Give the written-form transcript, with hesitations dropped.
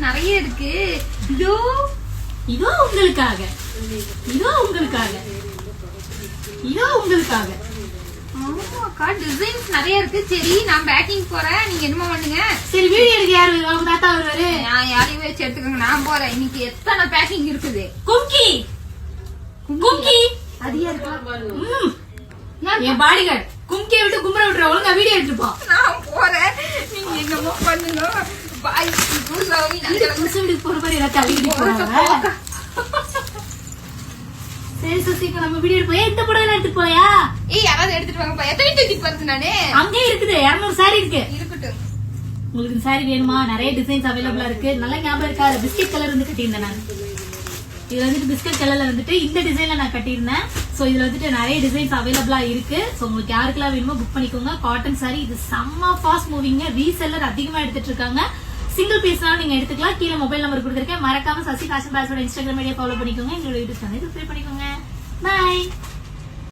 நிறைய இருக்கு. இதோ இதோ உங்களுக்காக, இதோ உங்களுக்காக, இதோ உங்களுக்காக. ஆமாக்கா டிசைன்ஸ் நிறைய இருக்கு. சரி நான் பேக்கிங் போறேன், நீங்க என்னமா பண்ணுங்க. சரி வீடியோ எடுக்க யாரு அவங்க தாத்தா வருவாரு. நான் யாரையும் வச்சு எடுத்துக்கோங்க, நான் போறேன். இன்னைக்கு எத்தனை பேக்கிங் இருக்குது. கும்கி கும்கி அதிகா இருக்கா? என் பாடிகார்டு கும்கியை விட்டு கும்பர விட்டுற ஒழுங்கா வீடியோ எடுத்துப்போம். நான் போறேன், நீங்க என்னமோ பண்ணுங்க. பாய். வீட்டுக்கு போற மாதிரி ஏதாவது தள்ளிக்கிட்டு போறாங்க. சரி சசிகா நம்ம வீடியோ எடுப்போம். இந்த படம் எடுத்துட்டு போயா? ஏய் யாராவது எடுத்துட்டு வாங்கப்பா. எத்தனை தூக்கிட்டு போறது நானு? அங்கே இருக்குது 200 சாரி இருக்கு. இருக்கட்டும். உங்களுக்கு சாரி வேணுமா? நிறைய டிசைன்ஸ் அவைலபிளா இருக்கு. நல்ல ஞாபகம் இருக்கா? பிஸ்கெட் கலர் வந்து கட்டியிருந்தேன் நான். இதுல வந்துட்டு பிஸ்கட் கலர்ல வந்துட்டு இந்த டிசைன்ல நான் கட்டியிருந்தேன். சோ இதுல வந்துட்டு நிறைய டிசைன்ஸ் அவைலபிளா இருக்கு. சோ உங்களுக்கு யாருக்கெல்லாம் வேணுமோ புக் பண்ணிக்கோங்க. காட்டன் சாரி இது செம்ம ஃபாஸ்ட் மூவிங். ரீசெல்லர் அதிகமா எடுத்துட்டு இருக்காங்க. சிங்கிள் பீஸ்னாலும் நீங்க எடுத்துக்கலாம். கீழே மொபைல் நம்பர் கொடுத்துருக்கேன். மறக்காம சசி ஃபேஷன் பேஸோட இன்ஸ்டாகிராம் ஐடியா ஃபாலோ பண்ணிக்கோங்க. எங்களோட யூடியூப் சேனல் சப்ஸ்கிரைப் பண்ணிக்கோங்க. பாய்.